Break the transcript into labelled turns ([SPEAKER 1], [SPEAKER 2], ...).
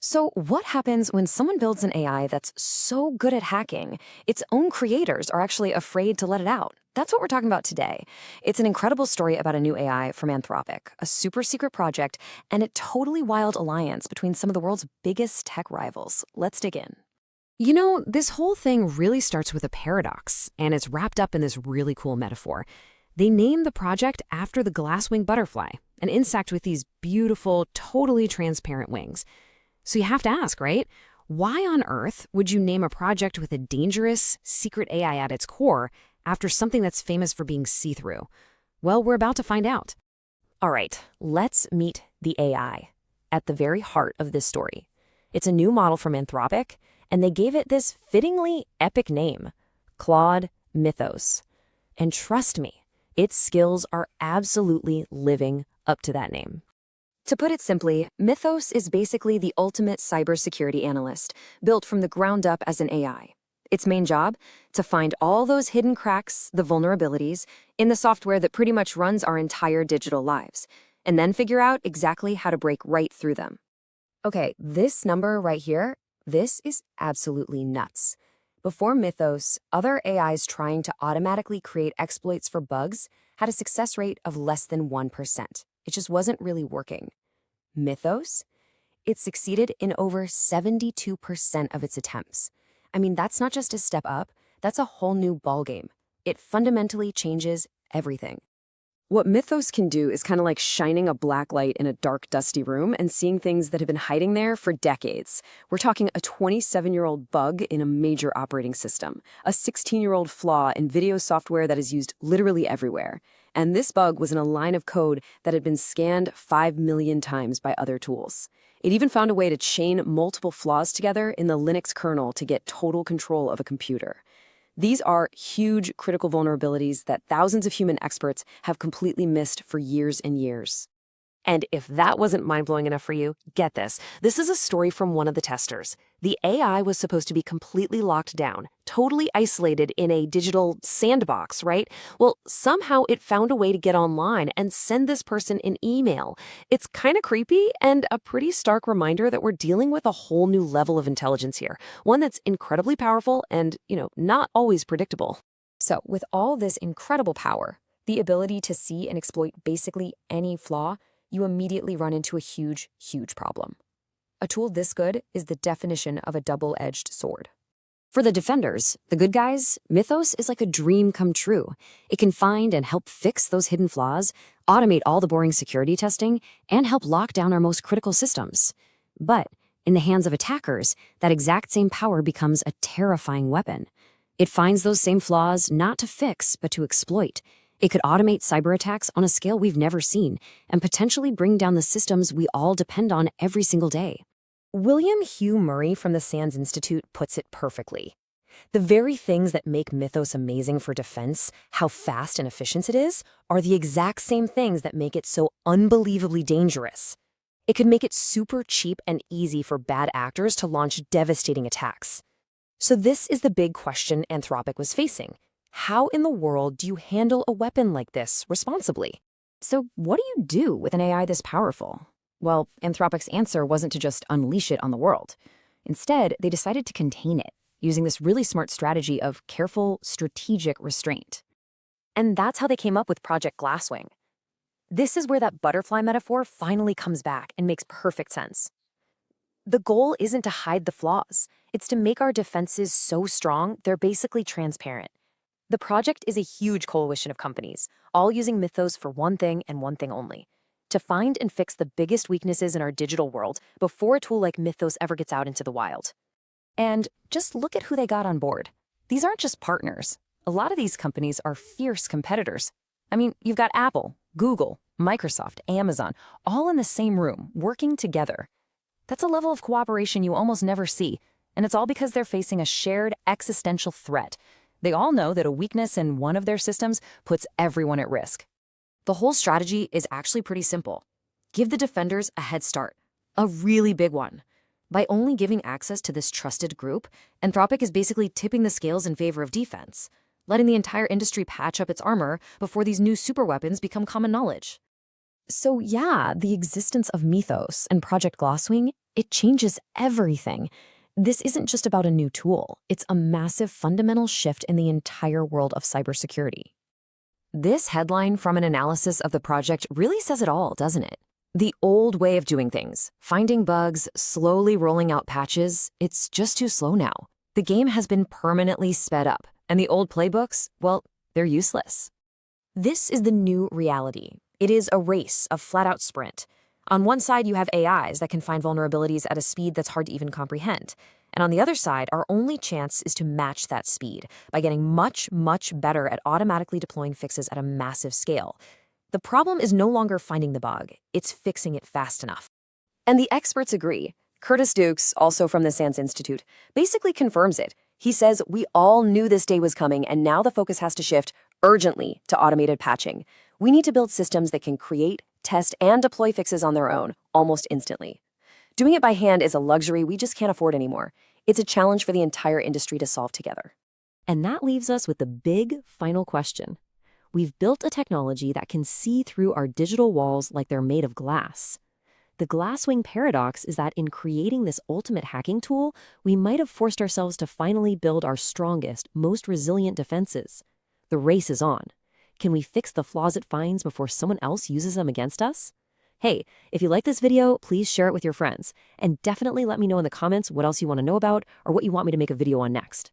[SPEAKER 1] So, what happens when someone builds an AI that's so good at hacking, its own creators are actually afraid to let it out? That's what we're talking about today. It's an incredible story about a new AI from Anthropic, a super secret project, and a totally wild alliance between some of the world's biggest tech rivals. Let's dig in. This whole thing really starts with a paradox, and it's wrapped up in this really cool metaphor. They named the project after the glasswing butterfly, an insect with these beautiful, totally transparent wings. So you have to ask, right? Why on earth would you name a project with a dangerous, secret AI at its core after something that's famous for being see-through? Well, we're about to find out. All right, let's meet the AI at the very heart of this story. It's a new model from Anthropic, and they gave it this fittingly epic name, Claude Mythos. And trust me, its skills are absolutely living up to that name. To put it simply, Mythos is basically the ultimate cybersecurity analyst, built from the ground up as an AI. Its main job? To find all those hidden cracks, the vulnerabilities, in the software that pretty much runs our entire digital lives, and then figure out exactly how to break right through them. Okay, this number right here, this is absolutely nuts. Before Mythos, other AIs trying to automatically create exploits for bugs had a success rate of less than 1%. It just wasn't really working. Mythos? It succeeded in over 72% of its attempts. I mean, that's not just a step up, that's a whole new ballgame. It fundamentally changes everything. What Mythos can do is kind of like shining a black light in a dark, dusty room and seeing things that have been hiding there for decades. We're talking a 27-year-old bug in a major operating system, a 16-year-old flaw in video software that is used literally everywhere. And this bug was in a line of code that had been scanned 5 million times by other tools. It even found a way to chain multiple flaws together in the Linux kernel to get total control of a computer. These are huge critical vulnerabilities that thousands of human experts have completely missed for years and years. And if that wasn't mind-blowing enough for you, get this. This is a story from one of the testers. The AI was supposed to be completely locked down, totally isolated in a digital sandbox, right? Well, somehow it found a way to get online and send this person an email. It's kind of creepy and a pretty stark reminder that we're dealing with a whole new level of intelligence here, one that's incredibly powerful and, not always predictable. So, with all this incredible power, the ability to see and exploit basically any flaw, you immediately run into a huge, huge problem. A tool this good is the definition of a double-edged sword. For the defenders, the good guys, Mythos is like a dream come true. It can find and help fix those hidden flaws, automate all the boring security testing, and help lock down our most critical systems. But in the hands of attackers, that exact same power becomes a terrifying weapon. It finds those same flaws not to fix, but to exploit. It could automate cyber attacks on a scale we've never seen and potentially bring down the systems we all depend on every single day. William Hugh Murray from the SANS Institute puts it perfectly. The very things that make Mythos amazing for defense, how fast and efficient it is, are the exact same things that make it so unbelievably dangerous. It could make it super cheap and easy for bad actors to launch devastating attacks. So this is the big question Anthropic was facing. How in the world do you handle a weapon like this responsibly? So what do you do with an AI this powerful? Well, Anthropic's answer wasn't to just unleash it on the world. Instead, they decided to contain it, using this really smart strategy of careful, strategic restraint. And that's how they came up with Project Glasswing. This is where that butterfly metaphor finally comes back and makes perfect sense. The goal isn't to hide the flaws. It's to make our defenses so strong they're basically transparent. The project is a huge coalition of companies, all using Mythos for one thing and one thing only: to find and fix the biggest weaknesses in our digital world before a tool like Mythos ever gets out into the wild. And just look at who they got on board. These aren't just partners. A lot of these companies are fierce competitors. I mean, you've got Apple, Google, Microsoft, Amazon, all in the same room, working together. That's a level of cooperation you almost never see, and it's all because they're facing a shared existential threat. They all know that a weakness in one of their systems puts everyone at risk. The whole strategy is actually pretty simple. Give the defenders a head start, a really big one. By only giving access to this trusted group, Anthropic is basically tipping the scales in favor of defense, letting the entire industry patch up its armor before these new superweapons become common knowledge. So yeah, the existence of Mythos and Project Glasswing, it changes everything. This isn't just about a new tool. It's a massive fundamental shift in the entire world of cybersecurity. This headline from an analysis of the project really says it all, doesn't it? The old way of doing things, finding bugs, slowly rolling out patches, it's just too slow now. The game has been permanently sped up, and the old playbooks, well, they're useless. This is the new reality. It is a race, a flat-out sprint. On one side, you have AIs that can find vulnerabilities at a speed that's hard to even comprehend. And on the other side, our only chance is to match that speed by getting much, much better at automatically deploying fixes at a massive scale. The problem is no longer finding the bug, it's fixing it fast enough. And the experts agree. Curtis Dukes, also from the SANS Institute, basically confirms it. He says, we all knew this day was coming, and now the focus has to shift urgently to automated patching. We need to build systems that can create, test, and deploy fixes on their own, almost instantly. Doing it by hand is a luxury we just can't afford anymore. It's a challenge for the entire industry to solve together. And that leaves us with the big final question. We've built a technology that can see through our digital walls like they're made of glass. The Glasswing paradox is that in creating this ultimate hacking tool, we might have forced ourselves to finally build our strongest, most resilient defenses. The race is on. Can we fix the flaws it finds before someone else uses them against us? Hey, if you like this video, please share it with your friends. And definitely let me know in the comments what else you want to know about or what you want me to make a video on next.